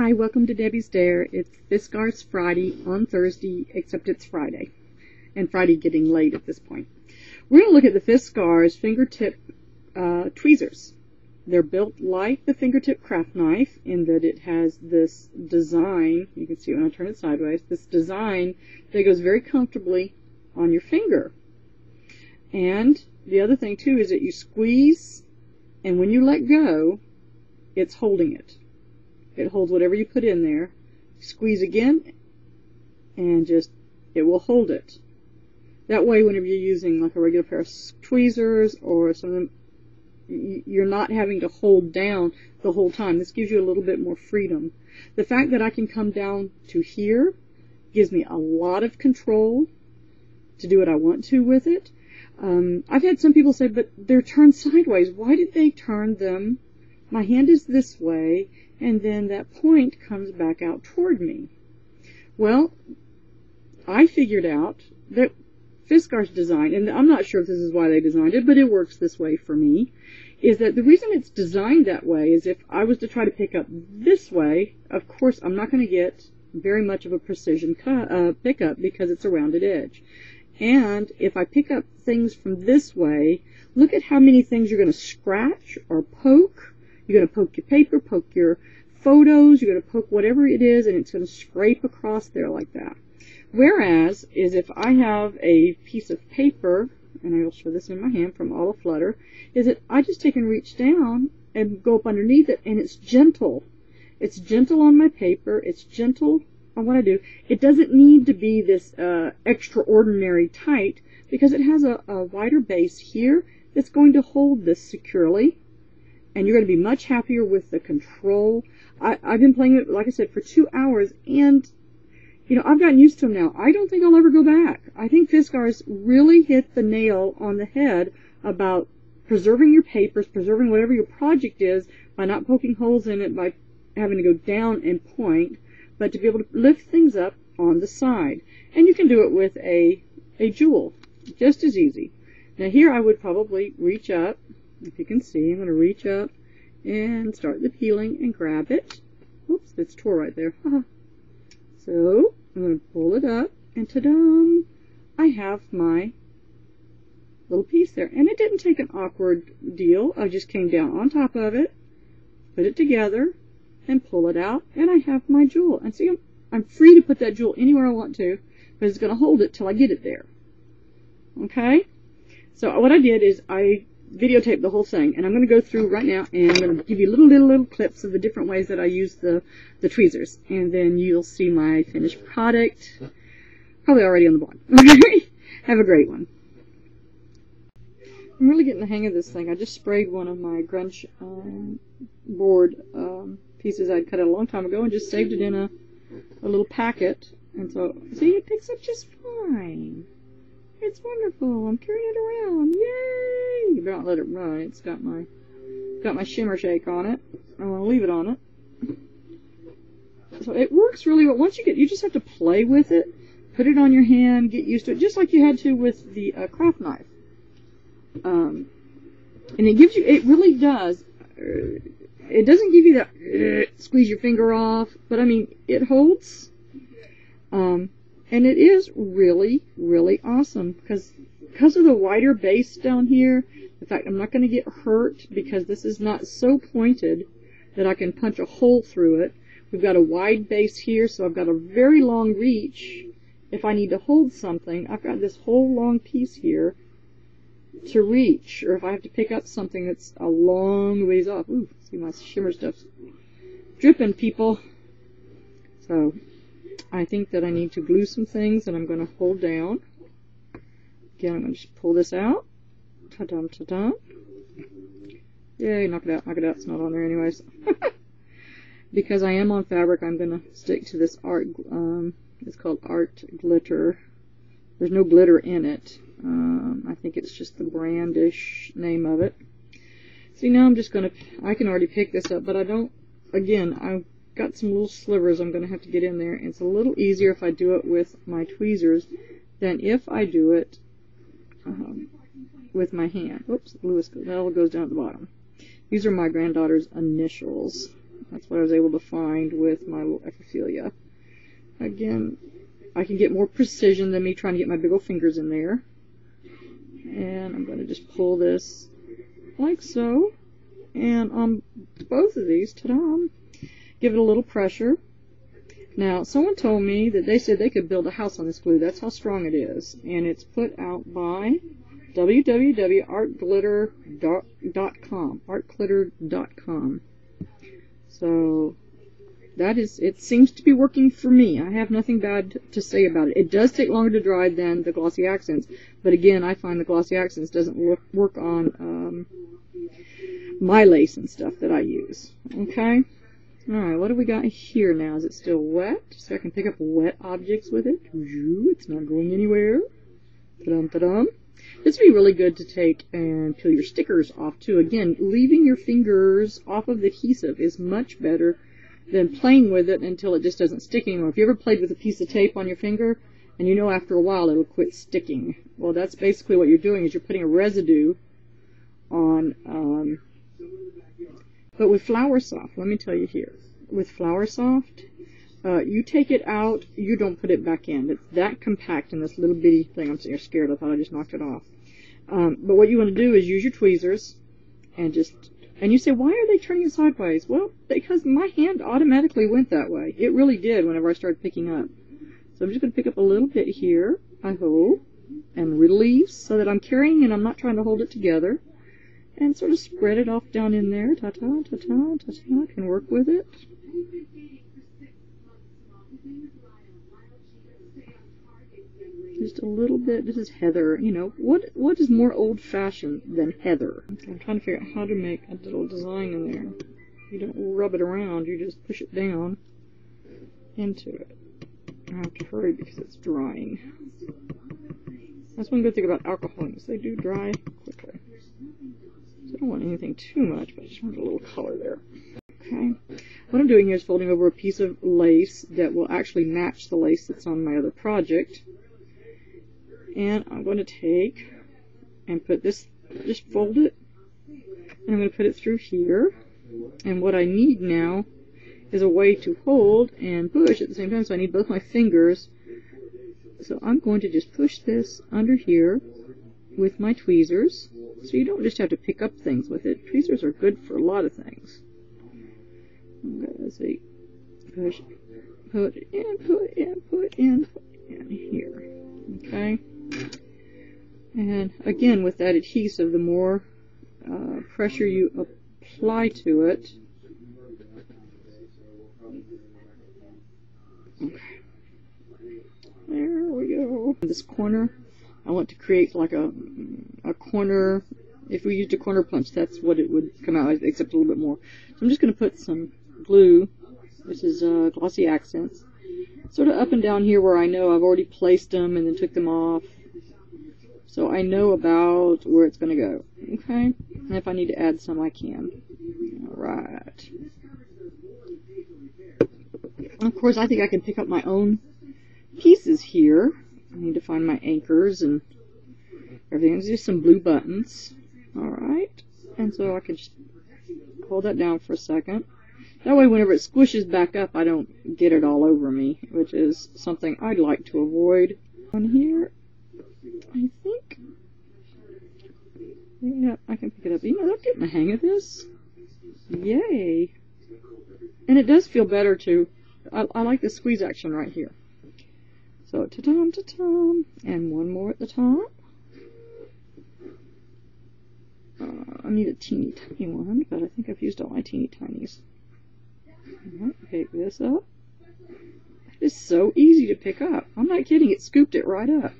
Hi, welcome to Debbie's Dare. It's Fiskars Friday on Thursday, except it's Friday. And Friday getting late at this point. We're going to look at the Fiskars Fingertip Tweezers. They're built like the fingertip craft knife in that it has this design, you can see when I turn it sideways, this design that goes very comfortably on your finger. And the other thing too is that you squeeze, and when you let go, it's holding it. It holds whatever you put in there. Squeeze again, and it will hold it. That way, whenever you're using like a regular pair of tweezers or something, you're not having to hold down the whole time. This gives you a little bit more freedom. The fact that I can come down to here gives me a lot of control to do what I want to with it. I've had some people say, but they're turned sideways. Why did they turn them? My hand is this way, and then that point comes back out toward me. Well, I figured out that Fiskars design, and I'm not sure if this is why they designed it, but it works this way for me, is that the reason it's designed that way is if I was to try to pick up this way, of course I'm not going to get very much of a precision pickup because it's a rounded edge. And if I pick up things from this way, look at how many things you're going to scratch or poke. You're going to poke your paper, poke your photos, you're going to poke whatever it is, and it's going to scrape across there like that. Whereas, is if I have a piece of paper, and I will show this in my hand from All a Flutter, is that I just take and reach down and go up underneath it, and it's gentle. It's gentle on my paper, it's gentle on what I do. It doesn't need to be this extraordinary tight, because it has a wider base here that's going to hold this securely. And you're going to be much happier with the control. I've been playing it, like I said, for 2 hours, and, you know, I've gotten used to them now. I don't think I'll ever go back. I think Fiskars really hit the nail on the head about preserving your papers, preserving whatever your project is, by not poking holes in it, by having to go down and point, but to be able to lift things up on the side. And you can do it with a jewel, just as easy. Now here I would probably reach up. If you can see, I'm going to reach up and start the peeling and grab it. Oops, it's tore right there. So, I'm going to pull it up, and ta-da! I have my little piece there. And it didn't take an awkward deal. I just came down on top of it, put it together, and pull it out, and I have my jewel. And see, I'm free to put that jewel anywhere I want to, but it's going to hold it till I get it there. Okay? So, what I did is I videotape the whole thing, and I'm going to go through right now, and I'm going to give you little clips of the different ways that I use the tweezers, and then you'll see my finished product, probably already on the blog. Have a great one. I'm really getting the hang of this thing. I just sprayed one of my grunge board pieces I'd cut out a long time ago and just saved it in a little packet, and so, see, it picks up just fine. It's wonderful. I'm carrying it around. Yay! You better not let it run. It's got my shimmer shake on it. I want to leave it on it. So it works really well. Once you just have to play with it, put it on your hand, get used to it, just like you had to with the craft knife. And it really does. It doesn't give you that squeeze your finger off, but I mean, it holds. And it is really, really awesome because of the wider base down here. In fact, I'm not going to get hurt because this is not so pointed that I can punch a hole through it. We've got a wide base here, so I've got a very long reach. If I need to hold something, I've got this whole long piece here to reach. Or if I have to pick up something that's a long ways off. Ooh, see my shimmer stuff's dripping, people. So I think that I need to glue some things that I'm going to hold down. Again, I'm going to just pull this out. Ta-dum, ta-dum. Yay, knock it out, knock it out. It's not on there anyways. Because I am on fabric, I'm going to stick to this art, it's called Art Glitter. There's no glitter in it. I think it's just the brandish name of it. See, now I'm just going to, I can already pick this up, but I don't, again, I've got some little slivers I'm going to have to get in there. It's a little easier if I do it with my tweezers than if I do it with my hand. Oops, Lewis, that all goes down at the bottom. These are my granddaughter's initials. That's what I was able to find with my little epiphilia. Again, I can get more precision than me trying to get my big old fingers in there. And I'm going to just pull this like so. And on both of these, ta-da, give it a little pressure. Now, someone told me that they said they could build a house on this glue. That's how strong it is. And it's put out by www.artglitter.com. Artglitter.com. So, it seems to be working for me. I have nothing bad to say about it. It does take longer to dry than the glossy accents. But again, I find the glossy accents doesn't work on my lace and stuff that I use. Okay? Alright, what do we got here now? Is it still wet? So I can pick up wet objects with it. It's not going anywhere. Ta-dum, ta-dum. This would be really good to take and peel your stickers off too. Again, leaving your fingers off of the adhesive is much better than playing with it until it just doesn't stick anymore. If you ever played with a piece of tape on your finger, and you know after a while it'll quit sticking. Well, that's basically what you're doing, is you're putting a residue on, but with Flour Soft, let me tell you here, with Flour Soft, you take it out, you don't put it back in. It's that compact in this little bitty thing. I'm scared. I thought I just knocked it off. But what you want to do is use your tweezers and you say, why are they turning it sideways? Well, because my hand automatically went that way. It really did whenever I started picking up. So I'm just going to pick up a little bit here, I hope, and release so that I'm carrying and I'm not trying to hold it together. And sort of spread it off down in there. Ta-ta, ta-ta, ta-ta. I can work with it. Just a little bit. This is heather. You know, what is more old-fashioned than heather? I'm trying to figure out how to make a little design in there. You don't rub it around. You just push it down into it. I have to hurry because it's drying. That's one good thing about alcohol inks. They do dry quickly. So I don't want anything too much, but I just want a little color there. Okay. What I'm doing here is folding over a piece of lace that will actually match the lace that's on my other project. And I'm going to take and put this, just fold it, and I'm going to put it through here. And what I need now is a way to hold and push at the same time, so I need both my fingers. So I'm going to just push this under here with my tweezers, so you don't just have to pick up things with it. Tweezers are good for a lot of things. Okay, let's see. Push, put in, put in, put in, put in here. Okay. And again, with that adhesive, the more pressure you apply to it. Okay. There we go. This corner, I want to create like a corner. If we used a corner punch, that's what it would come out, except a little bit more. So I'm just going to put some glue, which is glossy accents, sort of up and down here where I know I've already placed them and then took them off. So I know about where it's going to go. Okay? And if I need to add some, I can. Alright. Of course, I think I can pick up my own pieces here. I need to find my anchors and everything. There's just some blue buttons. Alright. And so I can just hold that down for a second. That way, whenever it squishes back up, I don't get it all over me, which is something I'd like to avoid. On here, I think I can pick it up. You know, I'm getting the hang of this. Yay. And it does feel better, too. I like the squeeze action right here. So, ta-dum, ta-dum. And one more at the top. I need a teeny tiny one, but I think I've used all my teeny tinies. Pick this up. It's so easy to pick up. I'm not kidding. It scooped it right up.